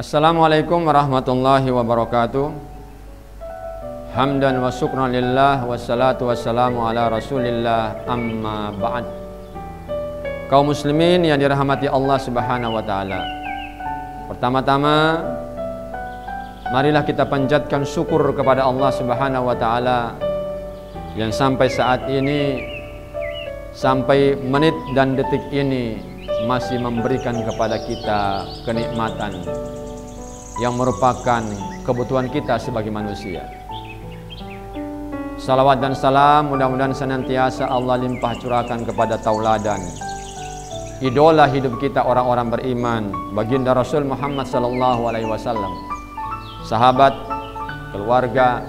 Assalamualaikum warahmatullahi wabarakatuh. Hamdan wa syukran lillah, wassalatu wassalamu ala rasulillah, amma ba'd. Kaum muslimin yang dirahmati Allah subhanahu wa ta'ala, pertama-tama marilah kita panjatkan syukur kepada Allah subhanahu wa ta'ala yang sampai saat ini, sampai menit dan detik ini masih memberikan kepada kita kenikmatan yang merupakan kebutuhan kita sebagai manusia. Salawat dan salam mudah-mudahan senantiasa Allah limpah curahkan kepada tauladan idola hidup kita, orang-orang beriman, baginda Rasul Muhammad sallallahu alaihi wasallam, sahabat, keluarga,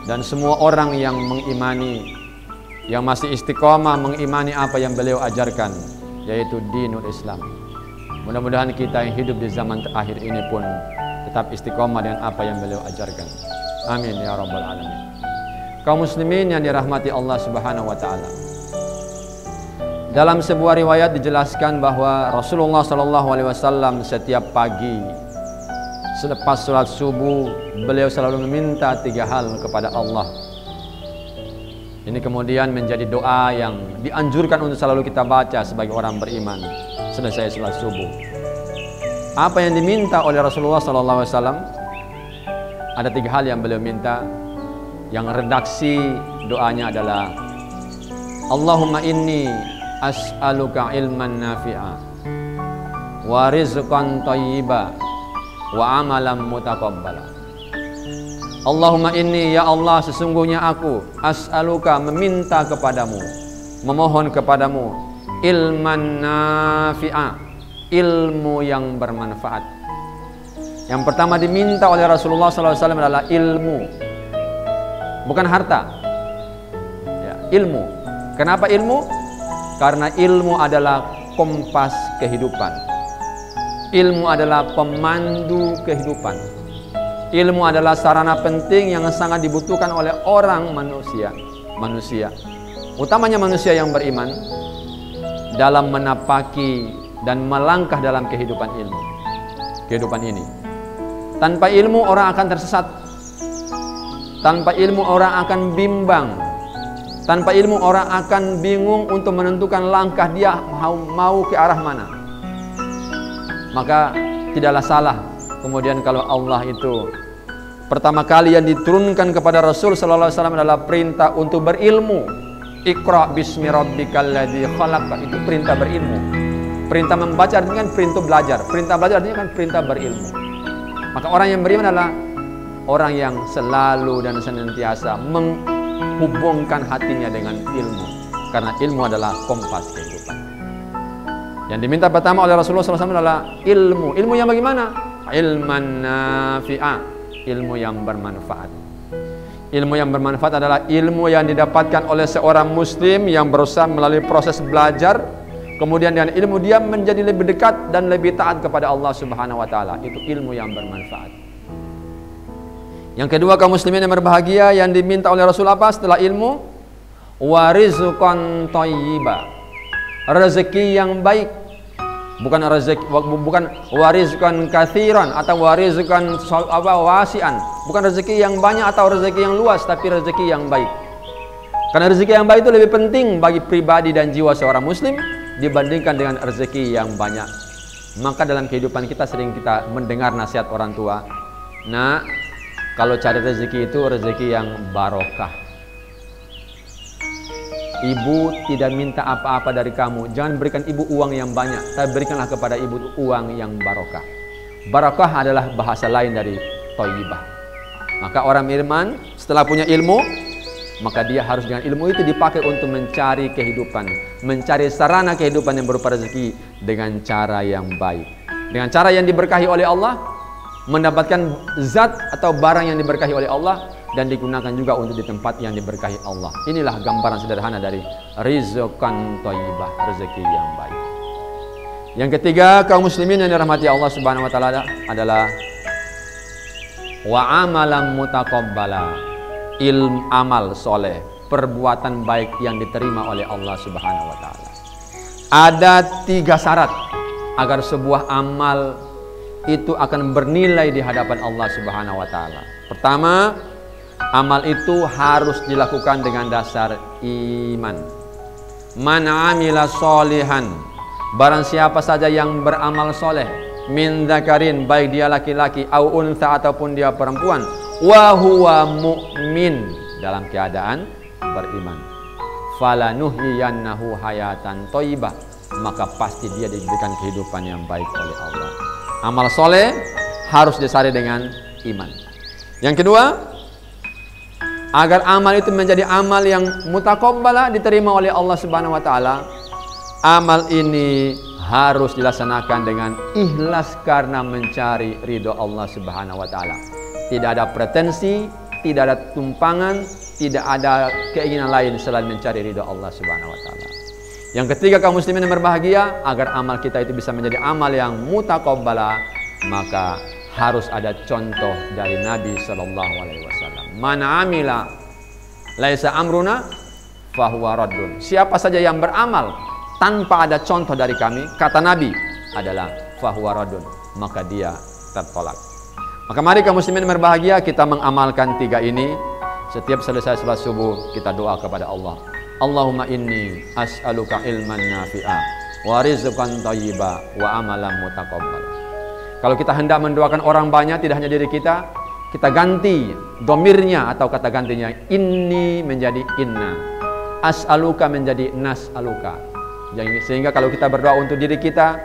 dan semua orang yang mengimani, yang masih istiqomah mengimani apa yang beliau ajarkan, yaitu dinul Islam. Mudah-mudahan kita yang hidup di zaman terakhir ini pun tetap istiqomah dengan apa yang beliau ajarkan. Amin ya rabbal alamin. Kaum muslimin yang dirahmati Allah subhanahu wa ta'ala, dalam sebuah riwayat dijelaskan bahwa Rasulullah sallallahu alaihi wasallam setiap pagi selepas sholat subuh beliau selalu meminta 3 hal kepada Allah. Ini kemudian menjadi doa yang dianjurkan untuk selalu kita baca sebagai orang beriman selesai sholat subuh. Apa yang diminta oleh Rasulullah SAW? Ada 3 hal yang beliau minta. Yang redaksi doanya adalah Allahumma inni as'aluka ilman nafi'a wa rizqan thayyiba wa amalan mutaqabbala. Allahumma inni, ya Allah, sesungguhnya aku as'aluka, meminta kepadamu, memohon kepadamu, ilman nafi'a, ilmu yang bermanfaat. Yang pertama diminta oleh Rasulullah SAW adalah ilmu, bukan harta ya, ilmu. Kenapa ilmu? Karena ilmu adalah kompas kehidupan, ilmu adalah pemandu kehidupan, ilmu adalah sarana penting yang sangat dibutuhkan oleh orang manusia, utamanya manusia yang beriman, dalam menapaki dan melangkah dalam kehidupan ini. Tanpa ilmu orang akan tersesat, tanpa ilmu orang akan bimbang, tanpa ilmu orang akan bingung untuk menentukan langkah dia mau ke arah mana. Maka tidaklah salah kemudian kalau Allah itu pertama kali yang diturunkan kepada Rasul sallallahu alaihi wasallam adalah perintah untuk berilmu. Iqra bismi rabbikal ladzi khalaq, itu perintah berilmu. Perintah membaca artinya kan perintah belajar, perintah belajar artinya kan perintah berilmu. Maka orang yang beriman adalah orang yang selalu dan senantiasa menghubungkan hatinya dengan ilmu, karena ilmu adalah kompas kehidupan. Yang diminta pertama oleh Rasulullah SAW adalah ilmu. Ilmu yang bagaimana? Ilman nafi'a, ilmu yang bermanfaat. Ilmu yang bermanfaat adalah ilmu yang didapatkan oleh seorang muslim yang berusaha melalui proses belajar, kemudian dengan ilmu dia menjadi lebih dekat dan lebih taat kepada Allah Subhanahu wa taala. Itu ilmu yang bermanfaat. Yang kedua, kaum muslimin yang berbahagia, yang diminta oleh Rasul apa setelah ilmu? Warizqan thayyiba, rezeki yang baik. Bukan warizqan katsiran atau warizqan wasi'an, bukan rezeki yang banyak atau rezeki yang luas, tapi rezeki yang baik. Karena rezeki yang baik itu lebih penting bagi pribadi dan jiwa seorang muslim dibandingkan dengan rezeki yang banyak. Maka dalam kehidupan kita sering kita mendengar nasihat orang tua, nah, kalau cari rezeki itu rezeki yang barokah. Ibu tidak minta apa-apa dari kamu, jangan berikan ibu uang yang banyak, tapi berikanlah kepada ibu uang yang barokah. Barokah adalah bahasa lain dari thayyibah. Maka orang beriman setelah punya ilmu, maka dia harus dengan ilmu itu dipakai untuk mencari kehidupan, mencari sarana kehidupan yang berupa rezeki dengan cara yang baik, dengan cara yang diberkahi oleh Allah, mendapatkan zat atau barang yang diberkahi oleh Allah, dan digunakan juga untuk di tempat yang diberkahi Allah. Inilah gambaran sederhana dari rizqan thayyibah, rezeki yang baik. Yang ketiga, kaum muslimin yang dirahmati Allah Subhanahu wa taala adalah wa amalan mutaqabbala, ilmu amal soleh, perbuatan baik yang diterima oleh Allah Subhanahu wa taala. Ada 3 syarat agar sebuah amal itu akan bernilai di hadapan Allah Subhanahu wa taala. Pertama, amal itu harus dilakukan dengan dasar iman. Man amila sholihan, barang siapa saja yang beramal soleh, min dzakarin, baik dia laki-laki, au unsa ataupun dia perempuan, wa huwa mu'min, dalam keadaan beriman, falanuhyiyannahu hayatan thayyibah, maka pasti dia diberikan kehidupan yang baik oleh Allah. Amal soleh harus disari dengan iman. Yang kedua, agar amal itu menjadi amal yang mutaqabbala, diterima oleh Allah Subhanahu wa taala, amal ini harus dilaksanakan dengan ikhlas karena mencari ridho Allah Subhanahu wa taala. Tidak ada pretensi, tidak ada tumpangan, tidak ada keinginan lain selain mencari ridho Allah Subhanahu wa taala. Yang ketiga, kaum muslimin yang berbahagia, agar amal kita itu bisa menjadi amal yang mutaqabbala, maka harus ada contoh dari Nabi sallallahu alaihi wasallam. Man amila laisa amruna fahuwa raddun. Siapa saja yang beramal tanpa ada contoh dari kami, kata Nabi, adalah fahuwa raddun, maka dia tertolak. Maka mari kaum muslimin berbahagia, kita mengamalkan tiga ini. Setiap selesai salat subuh kita doa kepada Allah. Allahumma inni as'aluka ilman nafi'a wa rizqan thayyiba wa amalan mutaqabbala. Kalau kita hendak mendoakan orang banyak, tidak hanya diri kita, kita ganti domirnya atau kata gantinya inni menjadi inna, as'aluka menjadi nas'aluka. Sehingga kalau kita berdoa untuk diri kita,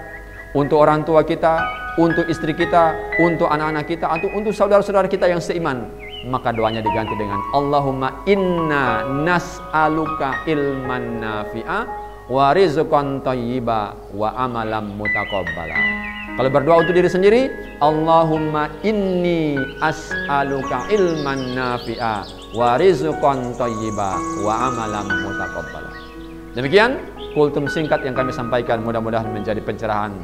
untuk orang tua kita, untuk istri kita, untuk anak-anak kita, atau untuk saudara-saudara kita yang seiman, maka doanya diganti dengan Allahumma inna nas'aluka ilman nafi'a wa rizqan thayyiba wa amalan mutaqabbala. Kalau berdoa untuk diri sendiri, Allahumma inni as'aluka ilman nafi'a wa rizqan thayyiba wa amalan mutaqabbala. Demikian kultum singkat yang kami sampaikan, mudah-mudahan menjadi pencerahan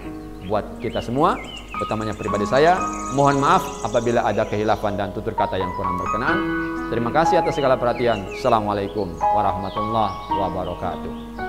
buat kita semua, utamanya pribadi saya. Mohon maaf apabila ada kehilafan dan tutur kata yang kurang berkenan. Terima kasih atas segala perhatian. Assalamualaikum warahmatullahi wabarakatuh.